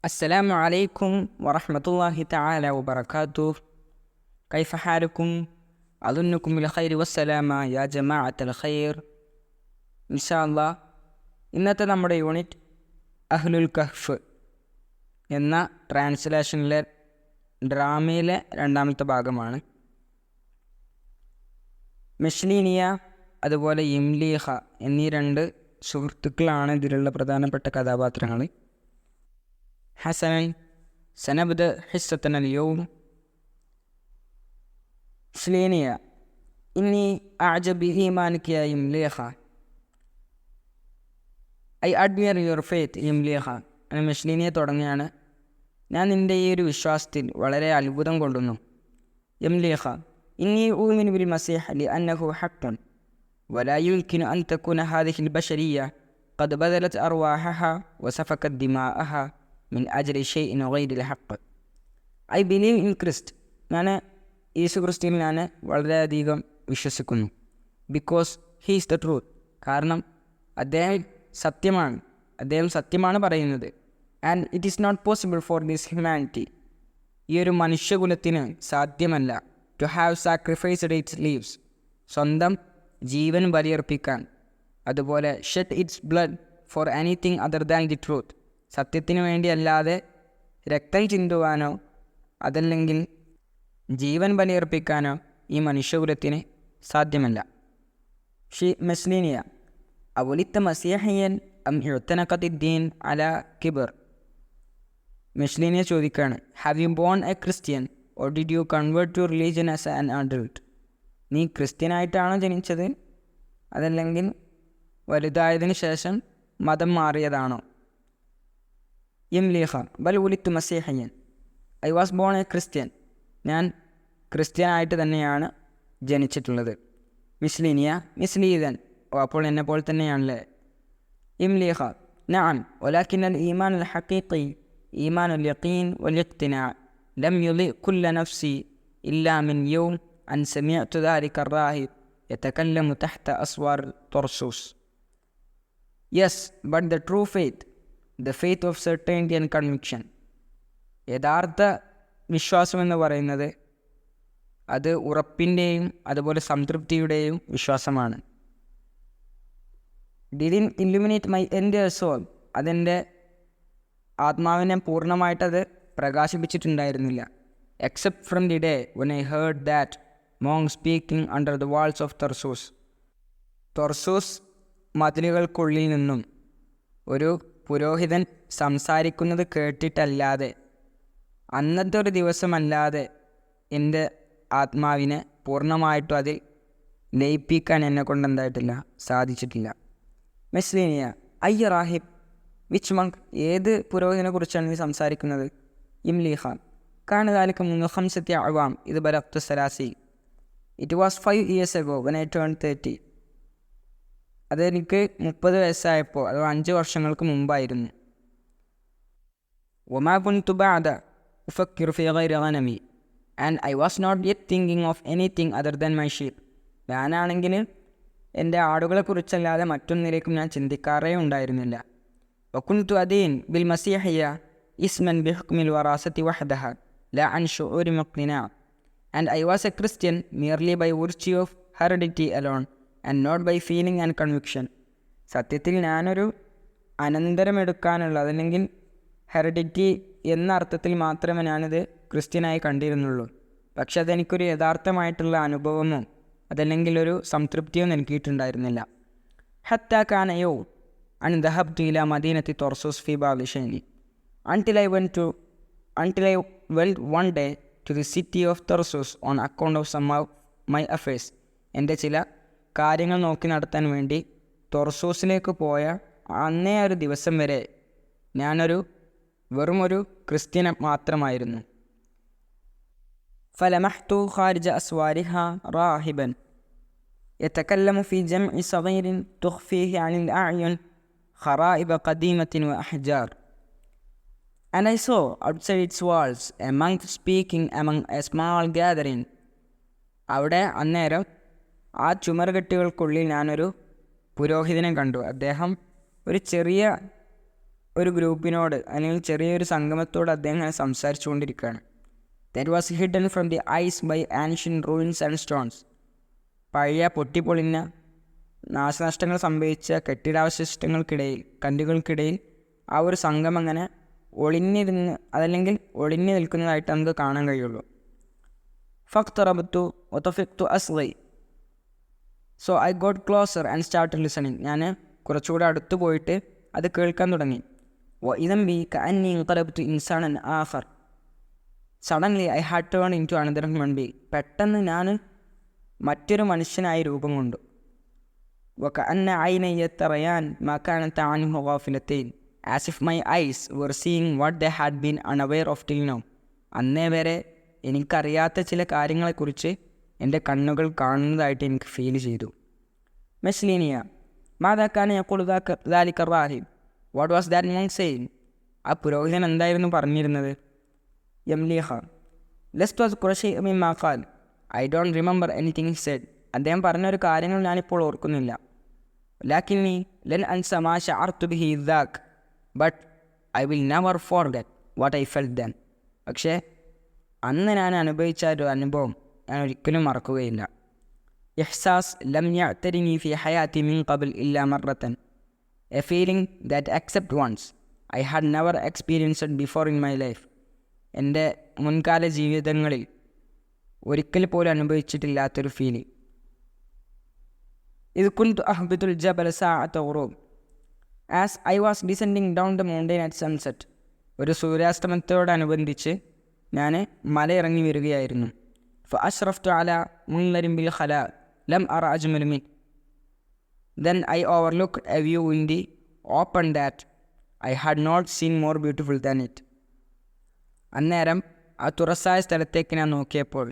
السلام عليكم ورحمة الله تعالى وبركاته. كيف حالكم؟ أظنكم بالخير والسلامة يا جماعة الخير. إن شاء الله ഇന്നത്തെ നമ്മുടെ യൂണിറ്റ് അഹ്ലുൽ കഹ്ഫ് എന്ന ട്രാൻസ്ലേഷനിലെ ഡ്രാമയിലെ രണ്ടാമത്തെ ഭാഗമാണ്. മെഷ്ലീനിയ അതുപോലെ ഇംലീഹ എന്നീ രണ്ട് സുഹൃത്തുക്കളാണ് ഇതിലുള്ള പ്രധാനപ്പെട്ട കഥാപാത്രങ്ങൾ. حسنا سنبدأ حصتنا اليوم. سلينيا إني أعجب بإيمانك يا إمليخة. I admire your faith إمليخة. أنا മെഷ്ലീനിയെ തുടങ്ങിയാണ്. ഞാൻ നിൻ്റെ ഈ ഒരു വിശ്വാസത്തിൽ വളരെ അത്ഭുതം കൊള്ളുന്നു. ഇംലീഖ إني أؤمن بالمسيح لأنه حق ولا يمكن أن تكون هذه البشرية قد بذلت أرواحها وسفكت دماءها من أجل شيء غير الحق. I believe in Christ. ഞാൻ യേശു ക്രിസ്തുവിൽ ഞാൻ വളരെയധികം വിശ്വസിക്കുന്നു. Because he is the truth. കാരണം അദ്ദേഹം സത്യമാണ് പറയുന്നത്. And it is not possible for this humanity. ഈ ഒരു മനുഷ്യകുലത്തിന് സാധ്യമല്ല to have sacrificed its lives, സ്വന്തം ജീവൻ ബലിയർപ്പിക്കാൻ, അതുപോലെ shed its blood for anything other than the truth. സത്യത്തിനു വേണ്ടിയല്ലാതെ രക്തം ചിന്തുവാനോ അതല്ലെങ്കിൽ ജീവൻ ബലിയർപ്പിക്കാനോ ഈ മനുഷ്യകുലത്തിന് സാധ്യമല്ല. മെഷ്ലീനിയ അവലിത്ത മസിയഹിയൻ അം ഇഅ്തനഖത്തിദ്ദീൻ അല കിബർ. മെഷ്ലീനിയ ചോദിക്കുകയാണ്, have you born a Christian or did you convert to religion as an adult? നീ ക്രിസ്ത്യനായിട്ടാണോ ജനിച്ചത്, അതല്ലെങ്കിൽ വലുതായതിനു ശേഷം മതം മാറിയതാണോ? ഇംലീഖ ബൽ ഉലിത്തു മസീഹിയൻ. I was born a Christian. ഞാൻ ക്രിസ്ത്യനായിട്ട് തന്നെയാണ് ജനിച്ചിട്ടുള്ളത്. മിസ്ലീനിയ മിസ്ലീദൻ. അപ്പോൾ എന്നെ പോലെ തന്നെയാണല്ലേ. ഇംലീഖ നഅം വലാകിൻ അൽ ഈമാൻ അൽ ഹഖീഖി ഈമാൻ അൽ യഖീൻ വൽ ഇഖ്തിനാ ലം യുളി കുല്ല നഫ്സി ഇല്ലാ മിൻ യൗം അൻ സമിഅതു ദാലിക الراهب يتكلم تحت أسوار طرسوس. Yes, but the true faith, the faith of certainty and conviction, യഥാർത്ഥ വിശ്വാസം എന്ന് പറയുന്നത് അത് ഉറപ്പിൻ്റെയും അതുപോലെ സംതൃപ്തിയുടെയും വിശ്വാസമാണ്. Didn't illuminate my entire soul. അതെൻ്റെ ആത്മാവിനെ പൂർണ്ണമായിട്ടത് പ്രകാശിപ്പിച്ചിട്ടുണ്ടായിരുന്നില്ല. Except from the day when I heard that monk speaking under the walls of Tarsus. തൊർസൂസ് മതിലുകൾക്കുള്ളിൽ നിന്നും ഒരു പുരോഹിതൻ സംസാരിക്കുന്നത് കേട്ടിട്ടല്ലാതെ, അന്നത്തെ ഒരു ദിവസമല്ലാതെ എൻ്റെ ആത്മാവിനെ പൂർണ്ണമായിട്ടും അതിൽ ലയിപ്പിക്കാൻ എന്നെ കൊണ്ടെന്തായിട്ടില്ല, സാധിച്ചിട്ടില്ല. മെസ്ലീനിയ അയ്യ റാഹിബ് വിച്ച് മങ്ക്. ഏത് പുരോഹിതനെ കുറിച്ചാണ് നീ സംസാരിക്കുന്നത്? ഇംലീഖ കാണുകാലിക്ക് മുന്ന് ഹംസത്തി അവാം ഇത് ബലക്തു സലാസി. It was 5 years ago when I turned 30. അതെനിക്ക് 30 വയസ്സായപ്പോൾ, അഥവാ 5 വർഷങ്ങൾക്ക് മുമ്പായിരുന്നു. وما كنت بعد أفكر في غير غنمي and I was not yet thinking of anything other than my sheep. ഞാനാണെങ്കിൽ എൻ്റെ ആടുകളെക്കുറിച്ചല്ലാതെ മറ്റൊന്നിലേക്കും ഞാൻ ചിന്തിക്കാറേ ഉണ്ടായിരുന്നില്ല. وكنت أدين بالمسيحية اسما بحكم الوراثة وحدها لا عن شعور مقتنع. And I was a Christian merely by virtue of heredity alone and not by feeling and conviction. സത്യത്തിൽ ഞാനൊരു അനന്തരമെടുക്കാനുള്ള, അതല്ലെങ്കിൽ ഹെറിഡിറ്റി എന്ന അർത്ഥത്തിൽ മാത്രമേ ഞാനിത് ക്രിസ്ത്യനായി കണ്ടിരുന്നുള്ളൂ. പക്ഷെ അതെനിക്കൊരു യഥാർത്ഥമായിട്ടുള്ള അനുഭവമോ അതല്ലെങ്കിൽ ഒരു സംതൃപ്തിയോ നൽകിയിട്ടുണ്ടായിരുന്നില്ല. ഹത്താ കാനയോ അൻ ദഹബ്തു ഇലാ മദീനത്തി തൊർസൂസ് ഫി ബാദി Shiny until I went one day to the city of Tarsus on account of some of my affairs. എൻ്റെ ചില കാര്യങ്ങൾ നോക്കി നടത്താൻ വേണ്ടി തൊർസൂസിലേക്ക് പോയ അന്നേ ഒരു ദിവസം വരെ ഞാനൊരു വെറുമൊരു ക്രിസ്ത്യൻ മാത്രമായിരുന്നു. فلمحت خارج أسوارها راهبا يتكلم في جمع صغير تخفيه عن الأعين خرائب قديمة وأحجار. And I saw outside its walls a monk speaking among a small gathering. അവിടെ അന്നേരം ആ ചുമരുകെട്ടുകൾക്കുള്ളിൽ ഞാനൊരു പുരോഹിതനെ കണ്ടു. അദ്ദേഹം ഒരു ചെറിയ ഒരു ഗ്രൂപ്പിനോട് അല്ലെങ്കിൽ ചെറിയൊരു സംഗമത്തോട് അദ്ദേഹം അങ്ങനെ സംസാരിച്ചു കൊണ്ടിരിക്കുകയാണ്. That was hidden from the eyes by ancient ruins and stones. പഴയ പൊട്ടിപ്പൊളിഞ്ഞ നാശനഷ്ടങ്ങൾ സംഭവിച്ച കെട്ടിടാവശിഷ്ടങ്ങൾക്കിടയിൽ, കല്ലുകൾക്കിടയിൽ ആ ഒരു സംഗമം അങ്ങനെ ഒളിഞ്ഞു നിൽക്കുന്നതായിട്ട് നമുക്ക് കാണാൻ കഴിയുള്ളൂ. ഫഖ്തറബ്തു വതഫിഖ്തു അസ്ഗി. So I got closer and started listening. ഞാൻ കുറച്ചുകൂടെ അടുത്ത് പോയിട്ട് അത് കേൾക്കാൻ തുടങ്ങി. വഇദൻ ബി കഅന്നി ഇൻഖലബ്തു ഇൻസാനൻ ആഖർ. Suddenly I had turn into another human being. പെട്ടെന്ന് ഞാൻ മറ്റൊരു മനുഷ്യനായി രൂപം കൊണ്ടു. വകഅന്ന ഐനയ്യ തറയാൻ മാ കാനത അൻഹു ഗാഫിലതൈൻ. As if my eyes were seeing what they had been unaware of till now. അന്നേ വരെ എനിക്കറിയാത്ത ചില കാര്യങ്ങളെക്കുറിച്ച് എൻ്റെ കണ്ണുകൾ കാണുന്നതായിട്ട് എനിക്ക് ഫീൽ ചെയ്തു. മെസ്ലീനിയ മാതാക്കാനെ യഖൂലു റാഹിബ്. What was that man saying? ആ പുരോഹിതൻ എന്തായിരുന്നു പറഞ്ഞിരുന്നത്? യംലീഹ ലസ്തു അസ്കുറു ശൈഅൻ മിമ്മാ ഖാൽ. I don't remember anything he said. അദ്ദേഹം പറഞ്ഞൊരു കാര്യങ്ങൾ ഞാനിപ്പോൾ ഓർക്കുന്നില്ല. ലാക്കിന്നി ലൻ അൻസ മാ ശഅർതു ബിഹി ദാക് but I will never forget what I felt then. പക്ഷേ അന്ന് ഞാൻ അനുഭവിച്ച ഒരു അനുഭവം ഞാൻ ഒരിക്കലും മറക്കുകയില്ല. ഇഹ്സാസ് ലം യഅ്തരിനി ഫി ഹയാതി മിൻ ഖബൽ ഇല്ലാ മറത്തൻ. A feeling that except once I had never experienced before in my life. എൻ്റെ മുൻകാല ജീവിതങ്ങളിൽ ഒരിക്കൽ പോലും അനുഭവിച്ചിട്ടില്ലാത്തൊരു ഫീലിംഗ്. ഇത് കുന്തു അഹ്ബിതുൽ ജബല സഅത ഖുറൂബ്. As I was descending down the mountain at sunset. ഒരു സൂര്യാസ്തമനത്തോടനുബന്ധിച്ച് ഞാൻ മലയിറങ്ങി വരികയായിരുന്നു. ഫഅശ്റഫ്തു അലാ മുൻലരിൻ ബിൽ ഖലാ ലം അറ അജ്മല മിൻ. Then I overlooked a view in the open that I had not seen more beautiful than it. അന്നേരം ആ തുറസായ സ്ഥലത്തേക്ക് ഞാൻ നോക്കിയപ്പോൾ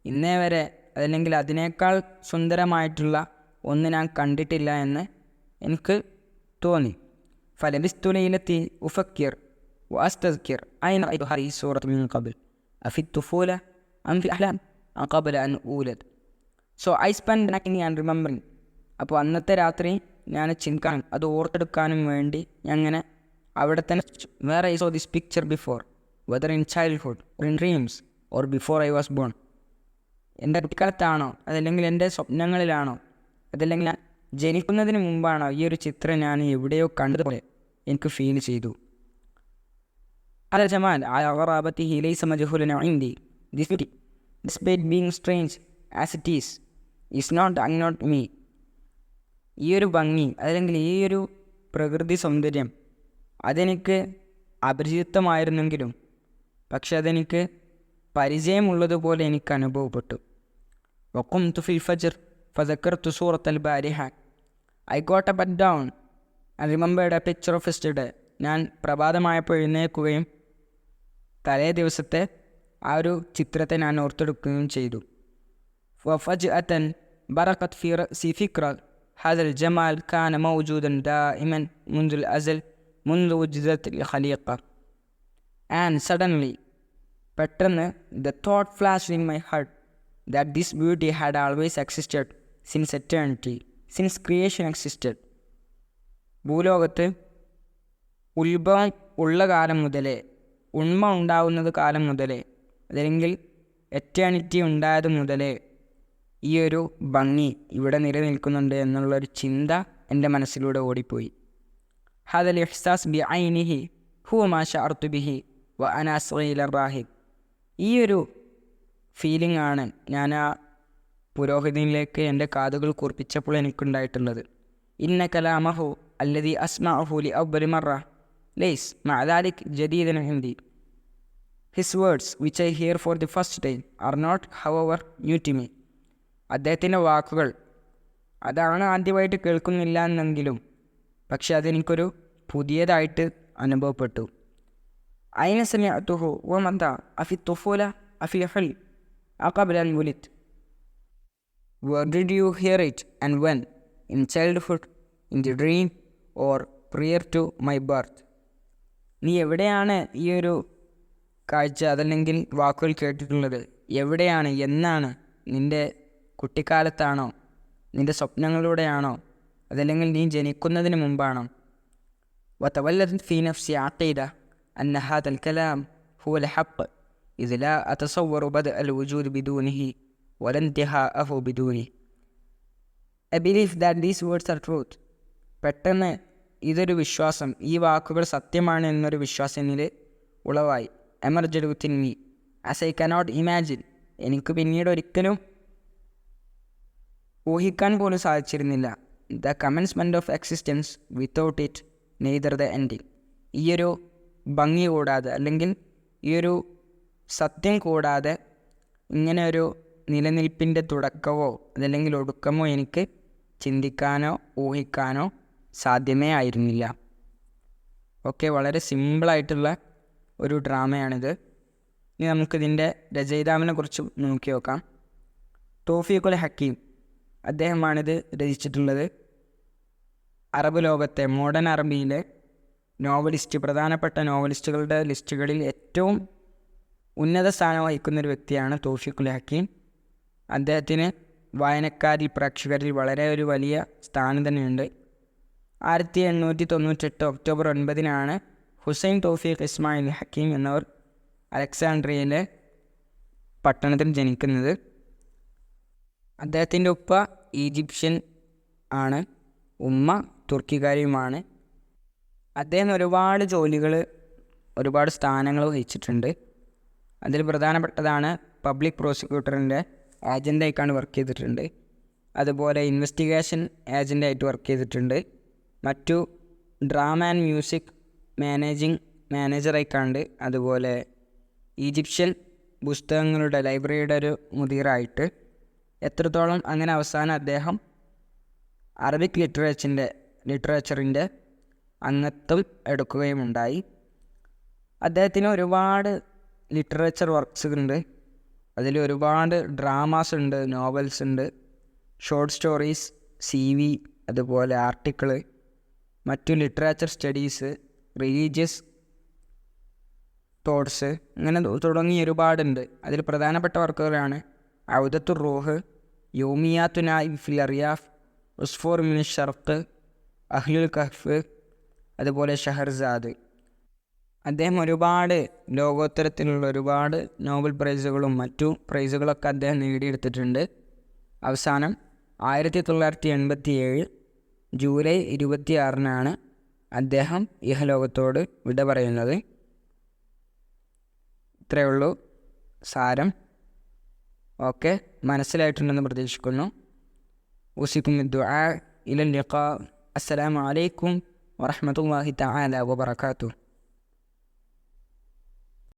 ഇന്നേ വരെ അതല്ലെങ്കിൽ അതിനേക്കാൾ സുന്ദരമായിട്ടുള്ള ഒന്ന് ഞാൻ കണ്ടിട്ടില്ല എന്ന് എനിക്ക് തോന്നി. ഫലബിസ്തു ലൈലത്തി ഉഫക്കിർ വഅസ്തസ്കിർ ഐന റഅയ്തു ഹാദിഹി സൂറത മിൻ ഖബൽ അഫി തുഫൂല അം ഫി അഹ്ലാം ഖബല അൻ ഊലദ്. So I spend night and remembering. അപ്പോൾ അന്നത്തെ രാത്രി ഞാൻ ചിന്തിക്കാനും അത് ഓർത്തെടുക്കാനും വേണ്ടി ഞാൻ അങ്ങനെ അവിടെ തന്നെ where I saw this picture before, whether in childhood or in dreams or before I was born. എൻ്റെ കുട്ടിക്കാലത്താണോ അതല്ലെങ്കിൽ എൻ്റെ സ്വപ്നങ്ങളിലാണോ അതല്ലെങ്കിൽ ഞാൻ ജനിക്കുന്നതിന് മുമ്പാണോ ഈ ഒരു ചിത്രം ഞാൻ എവിടെയോ കണ്ടതുപോലെ എനിക്ക് ഫീൽ ചെയ്തു. അല ജമാൽ അഗറാബത്തിഹി ലൈസ മജ്ഹൂലൻ ഇൻദി. This beauty despite being strange as it is not unknown to me. ഈ ഒരു ഭംഗി അല്ലെങ്കിൽ ഈ ഒരു പ്രകൃതി സൗന്ദര്യം അതെനിക്ക് അപരിചിതമായിരുന്നെങ്കിലും പക്ഷെ അതെനിക്ക് പരിചയമുള്ളതുപോലെ എനിക്ക് അനുഭവപ്പെട്ടു. വഖുംതു ഫിൽ ഫജ്ർ ഫദക്കർതു സൂറത്തൽ ബാരിഹ. I got up down and remembered a picture of yesterday. ഞാൻ പ്രഭാതമായപ്പോൾ എഴുന്നേൽക്കുകയും തലേ ദിവസത്തെ ആ ഒരു ചിത്രത്തെ ഞാൻ ഓർത്തെടുക്കുകയും ചെയ്തു. ഫജ്അതൻ ബറഖത് ഫി റഅസി ഫിക്ര ഹാദൽ ജമാൽ കാന മൗജൂദൻ ദായിമൻ മുൻദുൽ അസൽ മുൻദു വുജിദത് അൽ ഖലീഖ. ആൻഡ് സഡൻലി പെട്ടെന്ന് the thought flashed in my heart that this beauty had always existed since eternity, since creation existed. ഭൂലോകത്ത് ഉത്ഭവം ഉള്ള കാലം മുതലേ, ഉണ്മ ഉണ്ടാവുന്നത് കാലം മുതലേ, അതല്ലെങ്കിൽ എറ്റേണിറ്റി ഉണ്ടായത് മുതലേ ഈ ഒരു ഭംഗി ഇവിടെ നിലനിൽക്കുന്നുണ്ട് എന്നുള്ളൊരു ചിന്ത എൻ്റെ മനസ്സിലൂടെ ഓടിപ്പോയി. ഹാദൽ ഇഹ്സാസ് ബി ഐനിഹി ഹുവ മാ ശഅർതു ബിഹി വ അനാ സഗീറ റാഹിബ്. ഈ ഒരു ഫീലിംഗ് ആണ് ഞാൻ ആ പുരോഹിതനിലേക്ക് എൻ്റെ കാതുകൾ കൂർപ്പിച്ചപ്പോൾ എനിക്കുണ്ടായിട്ടുള്ളത്. ഇന്ന കലാമഹു അല്ലദി അസ്മഅഹു ലി അവ്വലി മറ ലൈസ് മഅ ദാലിക ജദീദൻ ഇൻദി. His words which I hear for the first time are not however new to me. അദ്ദേഹത്തിൻ്റെ വാക്കുകൾ അതാണ് ആദ്യമായിട്ട് കേൾക്കുന്നില്ല എന്നെങ്കിലും പക്ഷെ അതെനിക്കൊരു പുതിയതായിട്ട് അനുഭവപ്പെട്ടു. ഐന സമിഅതുഹു വമത അഫി തുഫൂല അഫി ഹൽ aqabl an wulit. Where did you hear it and when? In childhood, in the dream, or prior to my birth? നീ എവിടെയാണ് ഈ ഒരു കാഴ്ച അതല്ലെങ്കിൽ വാക്കുകൾ കേട്ടിട്ടുള്ളത്? എവിടെയാണ്, എന്നാണ്? നിൻ്റെ കുട്ടിക്കാലത്താണോ, നിൻ്റെ സ്വപ്നങ്ങളിലൂടെയാണോ, അതല്ലെങ്കിൽ നീ ജനിക്കുന്നതിന് മുമ്പാണോ? وتولدت في نفسي عقيدة أن هذا الكلام هو الحق، إذ لا أتصور بدء الوجود بدونه ولا انتهاءه بدونه. I believe that these words are truth. പെട്ടെന്ന് ഇതൊരു വിശ്വാസം, ഈ വാക്കുകൾ സത്യമാണ് എന്നൊരു വിശ്വാസം എന്നിൽ ഉളവായി. Emerged within me as I cannot imagine. എനിക്ക് പിന്നീട് ഒരിക്കലും ഊഹിക്കാൻ പോലും സാധിച്ചിരുന്നില്ല. The commencement of existence without it neither the ending. ഈയൊരു ഭംഗി കൂടാതെ, അല്ലെങ്കിൽ ഈയൊരു സത്യം കൂടാതെ ഇങ്ങനെ ഒരു നിലനിൽപ്പിൻ്റെ തുടക്കമോ അതല്ലെങ്കിൽ ഒടുക്കമോ എനിക്ക് ചിന്തിക്കാനോ ഊഹിക്കാനോ സാധ്യമേ ആയിരുന്നില്ല. ഓക്കെ, വളരെ സിമ്പിളായിട്ടുള്ള ഒരു ഡ്രാമയാണിത്. ഇനി നമുക്കിതിൻ്റെ രചയിതാവിനെ കുറിച്ച് നോക്കി നോക്കാം. തൗഫീഖുൽ ഹക്കീം അദ്ദേഹമാണിത് രചിച്ചിട്ടുള്ളത്. അറബ് ലോകത്തെ മോഡേൺ അറബിയിലെ നോവലിസ്റ്റ്, പ്രധാനപ്പെട്ട നോവലിസ്റ്റുകളുടെ ലിസ്റ്റുകളിൽ ഏറ്റവും ഉന്നത സ്ഥാനം വഹിക്കുന്നൊരു വ്യക്തിയാണ് തൗഫീഖുൽ ഹക്കീം. അദ്ദേഹത്തിന് വായനക്കാരിൽ, പ്രേക്ഷകരിൽ വളരെ ഒരു വലിയ സ്ഥാനം തന്നെയുണ്ട്. 1898 ഒക്ടോബർ 9 ഹുസൈൻ തൗഫീഖ് ഇസ്മായിൽ ഹക്കീം എന്നവർ അലക്സാണ്ട്രിയയിലെ പട്ടണത്തിൽ ജനിക്കുന്നത്. അദ്ദേഹത്തിൻ്റെ ഉപ്പ ഈജിപ്ഷ്യൻ ആണ്, ഉമ്മ തുർക്കിക്കാരിയുമാണ്. അദ്ദേഹം ഒരുപാട് ജോലികൾ, ഒരുപാട് സ്ഥാനങ്ങൾ വഹിച്ചിട്ടുണ്ട്. അതിൽ പ്രധാനപ്പെട്ടതാണ് പബ്ലിക് പ്രോസിക്യൂട്ടറിൻ്റെ ഏജൻ്റായിട്ടാണ് വർക്ക് ചെയ്തിട്ടുണ്ട്. അതുപോലെ ഇൻവെസ്റ്റിഗേഷൻ ഏജൻ്റായിട്ട് വർക്ക് ചെയ്തിട്ടുണ്ട്. മറ്റു ഡ്രാമ ആൻഡ് മ്യൂസിക് മാനേജറായിക്കാണ്ട്, അതുപോലെ ഈജിപ്ഷ്യൻ പുസ്തകങ്ങളുടെ ലൈബ്രറിയുടെ ഒരു മുദീറായിട്ട്, എത്രത്തോളം അങ്ങനെ അവസാനം അദ്ദേഹം അറബിക് ലിറ്ററേച്ചറിൻ്റെ അംഗത്വം എടുക്കുകയുമുണ്ടായി. അദ്ദേഹത്തിന് ഒരുപാട് ലിറ്ററേച്ചർ വർക്ക്സ് ഉണ്ട്. അതിൽ ഒരുപാട് ഡ്രാമാസ് ഉണ്ട്, നോവൽസ് ഉണ്ട്, ഷോർട്ട് സ്റ്റോറീസ്, CV, അതുപോലെ ആർട്ടിക്കിള്, മറ്റു ലിറ്ററേച്ചർ സ്റ്റഡീസ്, റിലീജിയസ് തോട്ട്സ്, ഇങ്ങനെ തുടങ്ങി ഒരുപാടുണ്ട്. അതിൽ പ്രധാനപ്പെട്ട വർക്കുകളാണ് ഔദത്തുർ റൂഹ്, യൗമിയാത്തു നായിം ഫിൽ അറിയാഫ്, ഉസ്ഫൂർ മിൻ ഷർഖ്, അഹ്ലുൽ കഹ്ഫ്, അതുപോലെ ഷഹർസാദ്. അദ്ദേഹം ഒരുപാട് ലോകോത്തരത്തിലുള്ള ഒരുപാട് നോബൽ പ്രൈസുകളും മറ്റു പ്രൈസുകളൊക്കെ അദ്ദേഹം നേടിയെടുത്തിട്ടുണ്ട്. അവസാനം 1987 ജൂലൈ 26 അദ്ദേഹം ഇഹലോകത്തോട് വിട പറയുന്നത്. ഇത്രയേ ഉള്ളൂ സാരം. ഓക്കെ, മനസ്സിലായിട്ടുണ്ടെന്ന് പ്രതീക്ഷിക്കുന്നു. ഉസിക്കും ദുആ ഇലൽ ലിഖാ. അസ്സലാമു അലൈക്കും വറഹ്മത്തുള്ളാഹി തആല വബറകാതുഹു.